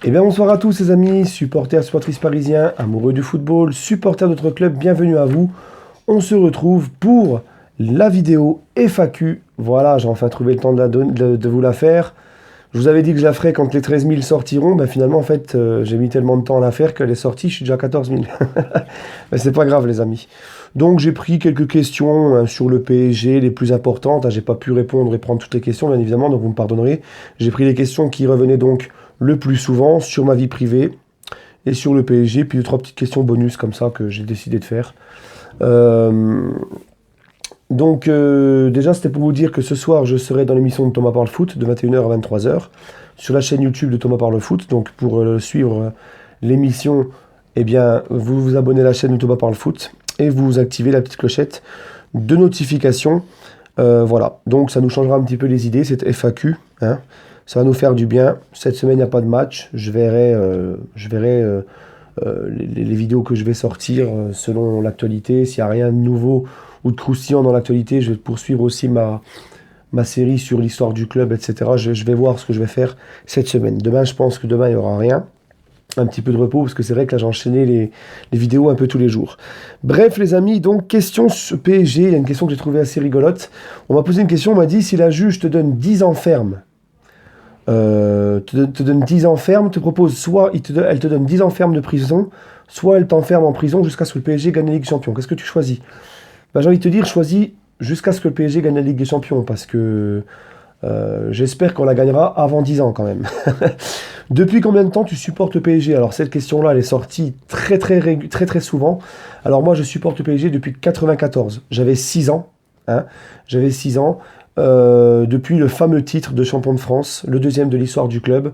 Eh bien, bonsoir à tous les amis, supporters, supportrices parisiens, amoureux du football, supporters de notre club, bienvenue à vous. On se retrouve pour la vidéo FAQ. Voilà, j'ai enfin trouvé le temps de vous la faire. Je vous avais dit que je la ferais quand les 13 000 sortiront. Ben finalement, en fait, j'ai mis tellement de temps à la faire qu'elle est sortie, je suis déjà à 14 000. Mais c'est pas grave, les amis. Donc, j'ai pris quelques questions sur le PSG, les plus importantes. J'ai pas pu répondre et prendre toutes les questions, bien évidemment, donc vous me pardonnerez. J'ai pris les questions qui revenaient donc le plus souvent sur ma vie privée et sur le PSG, puis 2-3 petites questions bonus comme ça que j'ai décidé de faire. Euh, déjà, c'était pour vous dire que ce soir, je serai dans l'émission de Thomas Parle Foot de 21h à 23h sur la chaîne YouTube de Thomas Parle Foot. Donc, pour suivre l'émission, eh bien, vous vous abonnez à la chaîne de Thomas Parle Foot et vous activez la petite clochette de notification. Voilà, donc ça nous changera un petit peu les idées, cette FAQ. Hein. Ça va nous faire du bien. Cette semaine, il n'y a pas de match. Je verrai les vidéos que je vais sortir selon l'actualité. S'il n'y a rien de nouveau ou de croustillant dans l'actualité, je vais poursuivre aussi ma série sur l'histoire du club, etc. Je vais voir ce que je vais faire cette semaine. Demain, je pense que demain, il n'y aura rien. Un petit peu de repos, parce que c'est vrai que là, j'ai enchaîné les vidéos un peu tous les jours. Bref, les amis, donc, question sur PSG. Il y a une question que j'ai trouvée assez rigolote. On m'a posé une question, on m'a dit, si la juge te donne 10 ans ferme, te donne 10 ans ferme, te propose soit elle te donne 10 ans ferme de prison, soit elle t'enferme en prison jusqu'à ce que le PSG gagne la Ligue des Champions. Qu'est-ce que tu choisis? J'ai envie de te dire, choisis jusqu'à ce que le PSG gagne la Ligue des Champions, parce que j'espère qu'on la gagnera avant 10 ans quand même. Depuis combien de temps tu supportes le PSG? Alors cette question-là, elle est sortie très souvent. Alors moi, je supporte le PSG depuis 94. J'avais 6 ans. Hein, j'avais 6 ans. Depuis le fameux titre de champion de France, le deuxième de l'histoire du club.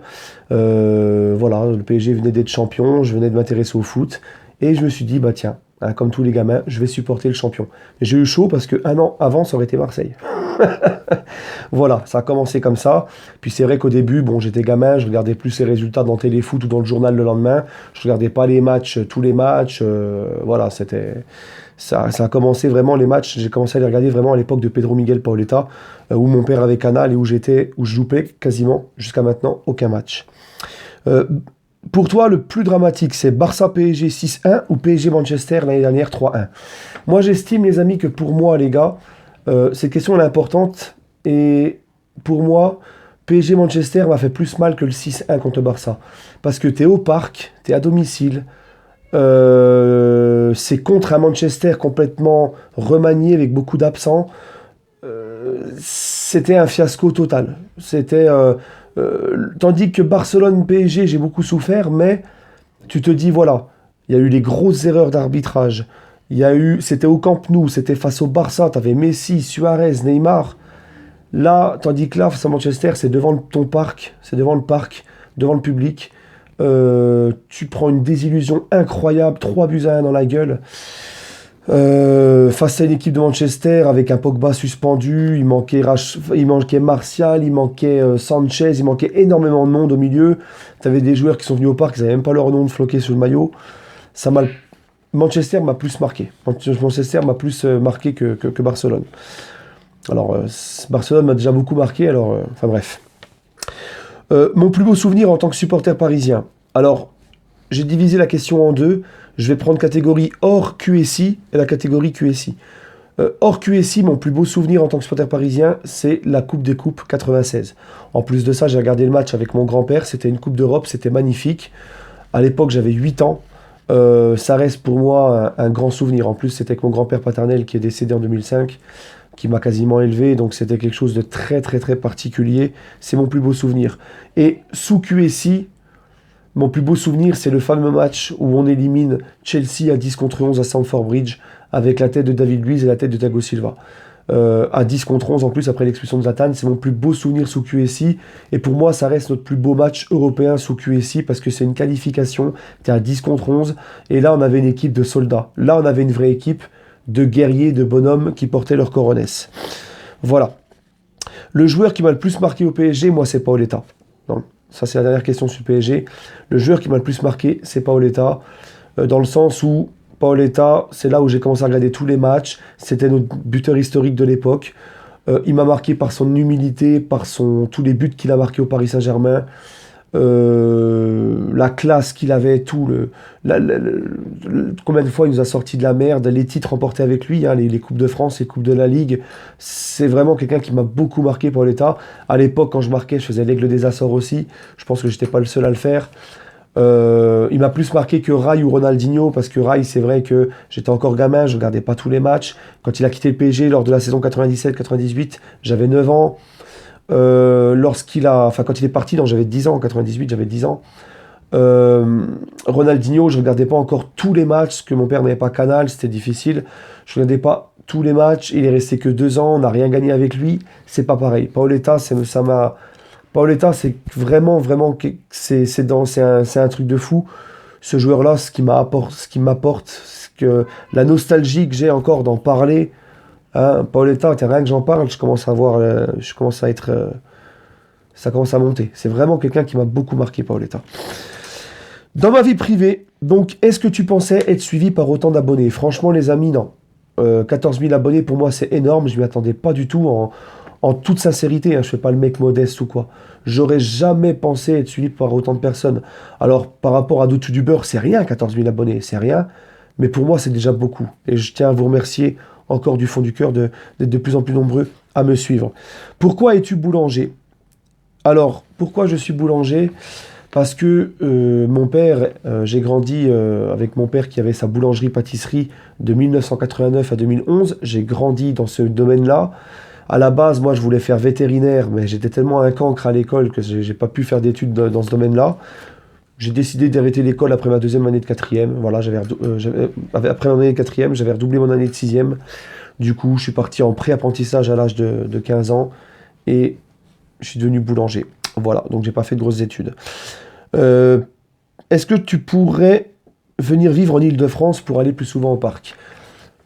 Voilà, le PSG venait d'être champion, je venais de m'intéresser au foot, et je me suis dit, bah tiens, hein, comme tous les gamins, je vais supporter le champion. J'ai eu chaud parce que 1 an avant, ça aurait été Marseille. Voilà, ça a commencé comme ça. Puis c'est vrai qu'au début, bon, j'étais gamin, je regardais plus les résultats dans Téléfoot ou dans le journal le lendemain. Je regardais pas les matchs, tous les matchs. Voilà, ça a commencé vraiment les matchs. J'ai commencé à les regarder vraiment à l'époque de Pedro Miguel Paoletta, où mon père avait Canal et où je loupais quasiment jusqu'à maintenant aucun match. Pour toi, le plus dramatique, c'est Barça-PSG 6-1 ou PSG-Manchester l'année dernière 3-1? Moi, j'estime, les amis, que pour moi, les gars, cette question est importante. Et pour moi, PSG-Manchester m'a fait plus mal que le 6-1 contre Barça. Parce que tu es au parc, tu es à domicile. C'est contre un Manchester complètement remanié avec beaucoup d'absents. C'était un fiasco total. Tandis que Barcelone-PSG, j'ai beaucoup souffert, mais tu te dis, voilà, il y a eu des grosses erreurs d'arbitrage. C'était au Camp Nou, c'était face au Barça, tu avais Messi, Suarez, Neymar. Là, tandis que là, face à Manchester, c'est devant ton parc, c'est devant le parc, devant le public. Tu prends une désillusion incroyable, 3-1 dans la gueule. Face à une équipe de Manchester avec un Pogba suspendu, il manquait Martial, il manquait Sanchez, il manquait énormément de monde au milieu. Tu avais des joueurs qui sont venus au parc, ils n'avaient même pas leur nom de floqué sur le maillot. Manchester m'a plus marqué. Manchester m'a plus marqué que Barcelone. Alors, Barcelone m'a déjà beaucoup marqué, enfin bref. Mon plus beau souvenir en tant que supporter parisien. Alors, j'ai divisé la question en deux. Je vais prendre catégorie hors QSI et la catégorie QSI. Hors QSI, mon plus beau souvenir en tant que supporter parisien, c'est la Coupe des Coupes 96. En plus de ça, j'ai regardé le match avec mon grand-père. C'était une Coupe d'Europe, c'était magnifique. À l'époque, j'avais 8 ans. Ça reste pour moi un grand souvenir. En plus, c'était avec mon grand-père paternel qui est décédé en 2005, qui m'a quasiment élevé, donc c'était quelque chose de très particulier. C'est mon plus beau souvenir. Et sous QSI, mon plus beau souvenir, c'est le fameux match où on élimine Chelsea à 10-11 à Stamford Bridge, avec la tête de David Luiz et la tête de Thiago Silva. À 10-11 en plus, après l'expulsion de Zlatan, c'est mon plus beau souvenir sous QSI. Et pour moi, ça reste notre plus beau match européen sous QSI, parce que c'est une qualification, t'es à 10-11, et là on avait une équipe de soldats. Là on avait une vraie équipe de guerriers, de bonhommes qui portaient leur coronets. Voilà. Le joueur qui m'a le plus marqué au PSG, moi, c'est Paoletta. Non, ça, c'est la dernière question sur le PSG. Le joueur qui m'a le plus marqué, c'est Paoletta, dans le sens où Paoletta, c'est là où j'ai commencé à regarder tous les matchs. C'était notre buteur historique de l'époque. Il m'a marqué par son humilité, par tous les buts qu'il a marqués au Paris Saint-Germain. la classe qu'il avait, combien de fois il nous a sorti de la merde, les titres remportés avec lui, hein, les Coupes de France, les Coupes de la Ligue. C'est vraiment quelqu'un qui m'a beaucoup marqué, Paoletta. À l'époque, quand je marquais, je faisais l'Aigle des Açores aussi. Je pense que j'étais pas le seul à le faire. Il m'a plus marqué que Rai ou Ronaldinho, parce que Rai, c'est vrai que j'étais encore gamin, je regardais pas tous les matchs. Quand il a quitté le PSG lors de la saison 97-98, j'avais 9 ans. Quand il est parti, donc j'avais 10 ans, en 98, j'avais 10 ans. Ronaldinho, je regardais pas encore tous les matchs, parce que mon père n'avait pas Canal, c'était difficile. Je regardais pas tous les matchs, il est resté que 2 ans, on n'a rien gagné avec lui, c'est pas pareil. Paoletta, Paoletta, c'est vraiment, vraiment, c'est un truc de fou. Ce joueur-là, ce qui m'apporte, la nostalgie que j'ai encore d'en parler. Hein, Paoletta, rien que j'en parle, je commence à être, ça commence à monter. C'est vraiment quelqu'un qui m'a beaucoup marqué, Paoletta. Dans ma vie privée, donc, est-ce que tu pensais être suivi par autant d'abonnés? Franchement, les amis, non. 14 000 abonnés, pour moi, c'est énorme. Je m'y attendais pas du tout, en toute sincérité. Hein, je fais pas le mec modeste ou quoi. J'aurais jamais pensé être suivi par autant de personnes. Alors, par rapport à d'autres youtubeurs, c'est rien, 14 000 abonnés, c'est rien. Mais pour moi, c'est déjà beaucoup. Et je tiens à vous remercier encore du fond du cœur d'être de plus en plus nombreux à me suivre. Pourquoi es-tu boulanger? Alors, pourquoi je suis boulanger? Parce que mon père, j'ai grandi avec mon père qui avait sa boulangerie-pâtisserie de 1989 à 2011. J'ai grandi dans ce domaine-là. À la base, moi, je voulais faire vétérinaire, mais j'étais tellement un cancre à l'école que j'ai pas pu faire d'études dans ce domaine-là. J'ai décidé d'arrêter l'école après ma deuxième année de quatrième. Voilà, après mon année de quatrième, j'avais redoublé mon année de sixième. Du coup, je suis parti en pré-apprentissage à l'âge de 15 ans et je suis devenu boulanger. Voilà, donc j'ai pas fait de grosses études. Est-ce que tu pourrais venir vivre en Île-de-France pour aller plus souvent au parc?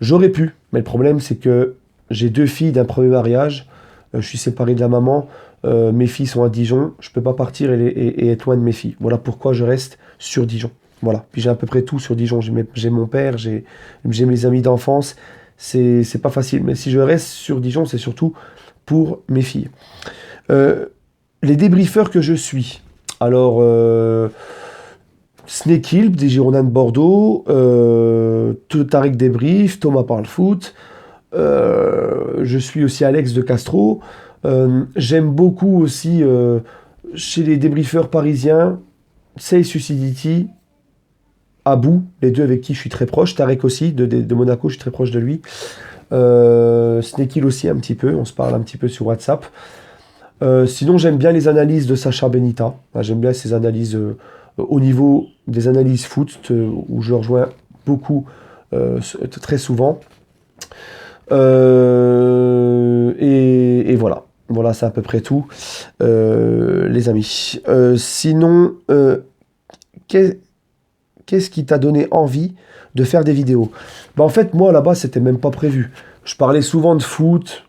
J'aurais pu, mais le problème c'est que j'ai 2 filles d'un premier mariage. Je suis séparé de la maman. Mes filles sont à Dijon. Je peux pas partir et être loin de mes filles. Voilà pourquoi je reste sur Dijon. Voilà. Puis j'ai à peu près tout sur Dijon. J'ai mon père, j'ai mes amis d'enfance. C'est pas facile. Mais si je reste sur Dijon, c'est surtout pour mes filles. Les débriefeurs que je suis. Alors, Snake Hill, des Girondins de Bordeaux, Tariq Débrief, Thomas Parle Foot. Je suis aussi Alex de Castro. J'aime beaucoup aussi chez les débriefeurs parisiens, Say Suicidity, Abou, les deux avec qui je suis très proche. Tarek aussi, de Monaco, je suis très proche de lui. Snake Hill aussi un petit peu, on se parle un petit peu sur WhatsApp. Sinon, j'aime bien les analyses de Sacha Benita. J'aime bien ses analyses au niveau des analyses foot, où je le rejoins beaucoup, très souvent. Et voilà. Voilà, c'est à peu près tout, les amis. Sinon, qu'est-ce qui t'a donné envie de faire des vidéos? En fait, moi, là-bas, c'était même pas prévu. Je parlais souvent de foot.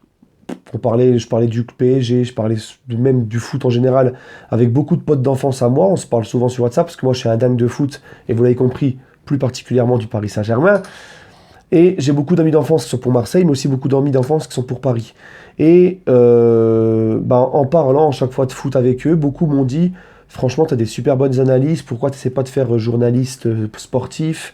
Je parlais du PSG, je parlais même du foot en général avec beaucoup de potes d'enfance à moi. On se parle souvent sur WhatsApp parce que moi, je suis un dingue de foot et vous l'avez compris, plus particulièrement du Paris Saint-Germain. Et j'ai beaucoup d'amis d'enfance qui sont pour Marseille, mais aussi beaucoup d'amis d'enfance qui sont pour Paris. Et en parlant chaque fois de foot avec eux, beaucoup m'ont dit, franchement, tu as des super bonnes analyses, pourquoi tu n'essaies pas de faire journaliste sportif?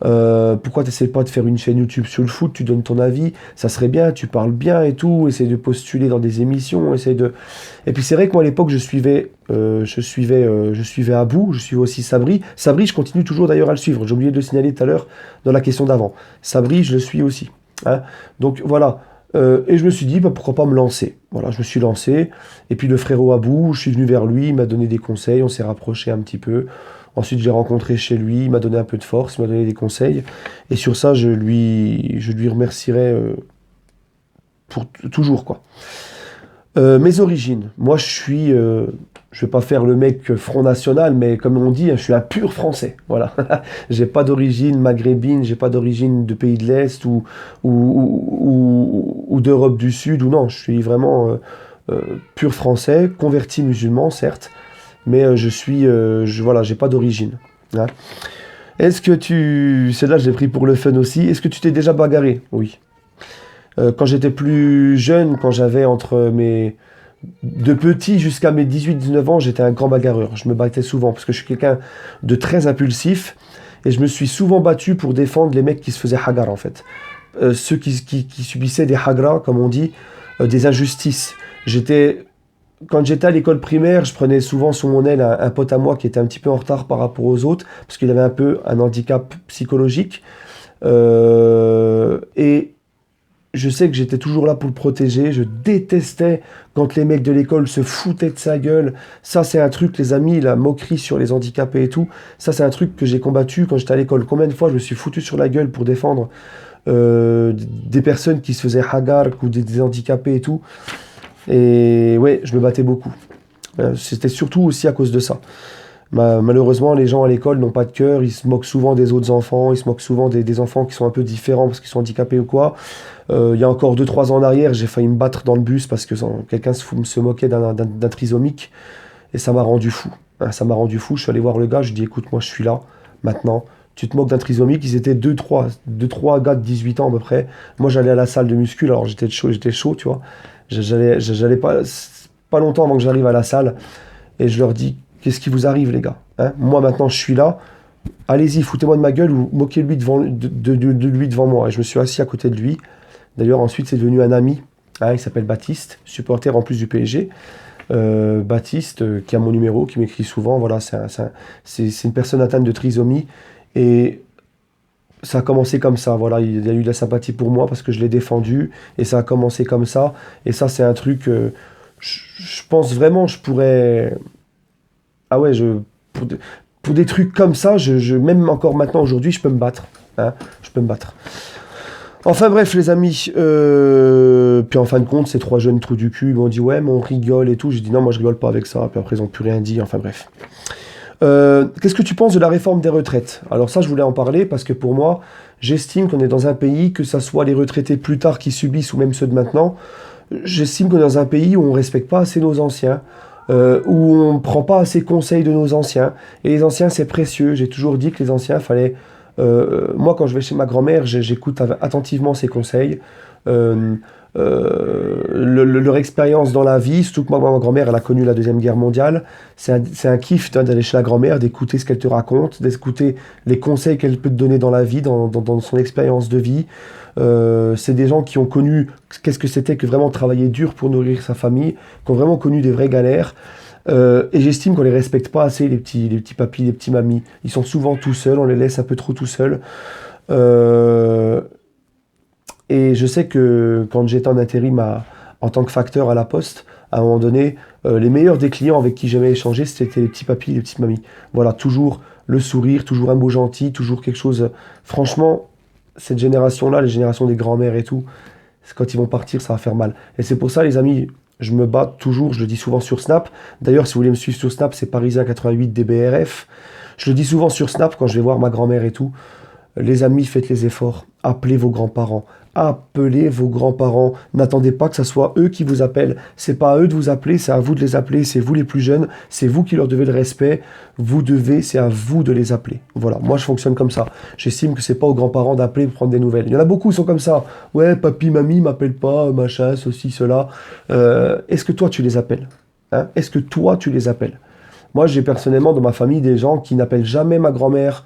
Pourquoi tu n'essaies pas de faire une chaîne YouTube sur le foot? Tu donnes ton avis, ça serait bien, tu parles bien et tout, essaie de postuler dans des émissions, Et puis c'est vrai que moi à l'époque je suivais Abou, je suivais aussi Sabri. Sabri, je continue toujours d'ailleurs à le suivre, j'ai oublié de le signaler tout à l'heure dans la question d'avant. Sabri, je le suis aussi. Hein. Donc voilà. Et je me suis dit, pourquoi pas me lancer? Voilà, je me suis lancé. Et puis le frérot Abou, je suis venu vers lui, il m'a donné des conseils, on s'est rapproché un petit peu. Ensuite, je l'ai rencontré chez lui, il m'a donné un peu de force, il m'a donné des conseils. Et sur ça, je lui remercierai pour toujours, quoi. Mes origines. Moi, je vais pas faire le mec Front National, mais comme on dit, je suis un pur Français. Voilà. J'ai pas d'origine maghrébine, j'ai pas d'origine de pays de l'Est ou d'Europe du Sud, ou non. Je suis vraiment pur Français, converti musulman, certes, mais voilà, j'ai pas d'origine. Hein. Celle-là, je l'ai pris pour le fun aussi. Est-ce que tu t'es déjà bagarré? Oui. Quand j'étais plus jeune, quand j'avais entre mes De petit jusqu'à mes 18-19 ans, j'étais un grand bagarreur. Je me battais souvent parce que je suis quelqu'un de très impulsif et je me suis souvent battu pour défendre les mecs qui se faisaient hagar en fait. Ceux qui subissaient des hagras, comme on dit, des injustices. Quand j'étais à l'école primaire, je prenais souvent sous mon aile un pote à moi qui était un petit peu en retard par rapport aux autres parce qu'il avait un peu un handicap psychologique. Et je sais que j'étais toujours là pour le protéger. Je détestais quand les mecs de l'école se foutaient de sa gueule. Ça, c'est un truc, les amis, la moquerie sur les handicapés et tout. Ça, c'est un truc que j'ai combattu quand j'étais à l'école. Combien de fois je me suis foutu sur la gueule pour défendre des personnes qui se faisaient hagar ou des handicapés et tout. Et ouais, je me battais beaucoup. C'était surtout aussi à cause de ça. Malheureusement, les gens à l'école n'ont pas de cœur, ils se moquent souvent des autres enfants, ils se moquent souvent des enfants qui sont un peu différents parce qu'ils sont handicapés ou quoi. Il y a encore 2-3 ans en arrière, j'ai failli me battre dans le bus parce que quelqu'un se moquait d'un trisomique et ça m'a rendu fou. Hein, ça m'a rendu fou, je suis allé voir le gars, je lui ai dit écoute, moi je suis là, maintenant, tu te moques d'un trisomique, ils étaient 2-3 gars de 18 ans à peu près. Moi j'allais à la salle de muscu, alors j'étais chaud, tu vois. J'allais pas longtemps avant que j'arrive à la salle et je leur dis qu'est-ce qui vous arrive, les gars, hein? Moi, maintenant, je suis là. Allez-y, foutez-moi de ma gueule ou moquez-lui de lui devant moi. Et je me suis assis à côté de lui. D'ailleurs, ensuite, c'est devenu un ami. Hein, il s'appelle Baptiste, supporter en plus du PSG. Baptiste, qui a mon numéro, qui m'écrit souvent. Voilà, c'est une personne atteinte de trisomie. Et ça a commencé comme ça. Voilà, il y a eu de la sympathie pour moi parce que je l'ai défendu. Et ça a commencé comme ça. Et ça, c'est un truc... je pense vraiment, je pourrais... Ah ouais, pour des trucs comme ça, même encore maintenant, aujourd'hui, je peux me battre. Hein, je peux me battre. Enfin bref, les amis. Puis en fin de compte, ces 3 jeunes trous du cul m'ont dit ouais, mais on rigole et tout. J'ai dit non, moi je rigole pas avec ça. Puis après, ils n'ont plus rien dit. Enfin bref. Qu'est-ce que tu penses de la réforme des retraites? Alors ça, je voulais en parler parce que pour moi, j'estime qu'on est dans un pays, que ça soit les retraités plus tard qui subissent ou même ceux de maintenant, j'estime qu'on est dans un pays où on ne respecte pas assez nos anciens. Où on ne prend pas assez conseil de nos anciens. Et les anciens, c'est précieux. J'ai toujours dit que les anciens, fallait... moi, quand je vais chez ma grand-mère, j'écoute attentivement ses conseils. Leur expérience dans la vie, surtout que moi, ma grand-mère, elle a connu la Deuxième Guerre mondiale. C'est un kiff d'aller chez la grand-mère, d'écouter ce qu'elle te raconte, d'écouter les conseils qu'elle peut te donner dans la vie, dans son expérience de vie. C'est des gens qui ont connu qu'est-ce que c'était que vraiment travailler dur pour nourrir sa famille, qui ont vraiment connu des vraies galères. Et j'estime qu'on les respecte pas assez, les petits papis, les petits mamis. Ils sont souvent tout seuls, on les laisse un peu trop tout seuls. Et je sais que quand j'étais en intérim en tant que facteur à la Poste, à un moment donné, les meilleurs des clients avec qui j'aimais échanger, c'était les petits papis, les petites mamies. Voilà, toujours le sourire, toujours un mot gentil, toujours quelque chose... Franchement, cette génération-là, les générations des grands-mères et tout, quand ils vont partir, ça va faire mal. Et c'est pour ça, les amis, je me bats toujours, je le dis souvent sur Snap. D'ailleurs, si vous voulez me suivre sur Snap, c'est Parisien88 DBRF. Je le dis souvent sur Snap quand je vais voir ma grand-mère et tout. Les amis, faites les efforts. Appelez vos grands-parents. Appelez vos grands-parents. N'attendez pas que ce soit eux qui vous appellent. C'est pas à eux de vous appeler, c'est à vous de les appeler. C'est vous les plus jeunes. C'est vous qui leur devez le respect. C'est à vous de les appeler. Voilà, moi je fonctionne comme ça. J'estime que c'est pas aux grands-parents d'appeler pour prendre des nouvelles. Il y en a beaucoup qui sont comme ça. Ouais, papy, mamie m'appellent pas, machin, ceci, cela. Est-ce que toi tu les appelles, hein? Est-ce que toi tu les appelles? Moi j'ai personnellement dans ma famille des gens qui n'appellent jamais ma grand-mère.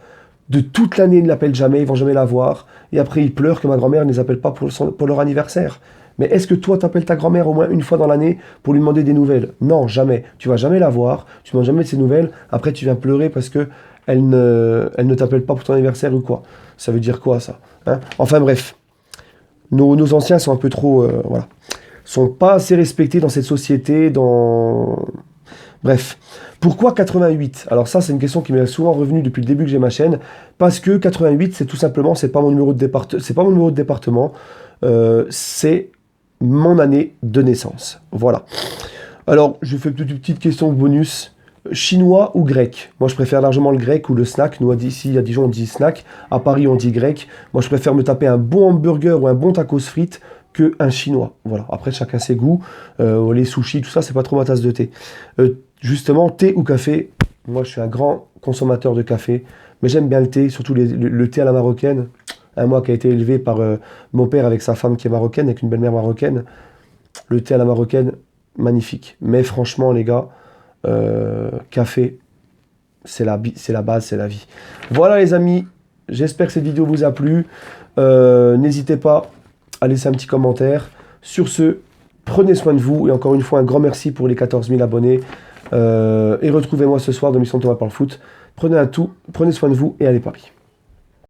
De toute l'année, ils ne l'appellent jamais, ils vont jamais la voir. Et après, ils pleurent que ma grand-mère ne les appelle pas pour leur anniversaire. Mais est-ce que toi, tu appelles ta grand-mère au moins une fois dans l'année pour lui demander des nouvelles? Non, jamais. Tu vas jamais la voir, tu ne demandes jamais de ses nouvelles. Après, tu viens pleurer parce que elle ne t'appelle pas pour ton anniversaire ou quoi. Ça veut dire quoi, ça, hein? Enfin bref, nos anciens sont un peu trop... voilà. Sont pas assez respectés dans cette société, Bref, pourquoi 88? Alors ça, c'est une question qui m'est souvent revenue depuis le début que j'ai ma chaîne, parce que 88, c'est tout simplement, c'est pas mon numéro de département, c'est mon année de naissance. Voilà. Alors, je fais une petite question bonus. Chinois ou grec? Moi, je préfère largement le grec ou le snack. Nous, ici, à Dijon, on dit snack. À Paris, on dit grec. Moi, je préfère me taper un bon hamburger ou un bon tacos frites qu'un chinois. Voilà. Après, chacun ses goûts. Les sushis, tout ça, c'est pas trop ma tasse de thé. Justement, thé ou café, moi je suis un grand consommateur de café, mais j'aime bien le thé, surtout le thé à la marocaine. Moi qui a été élevé par mon père avec sa femme qui est marocaine, avec une belle-mère marocaine, le thé à la marocaine, magnifique. Mais franchement, les gars, café, c'est la base, c'est la vie. Voilà les amis, j'espère que cette vidéo vous a plu. N'hésitez pas à laisser un petit commentaire. Sur ce, prenez soin de vous. Et encore une fois, un grand merci pour les 14 000 abonnés. Et retrouvez-moi ce soir dans l'émission Thomas Parle Foot. Prenez soin de vous et allez Paris.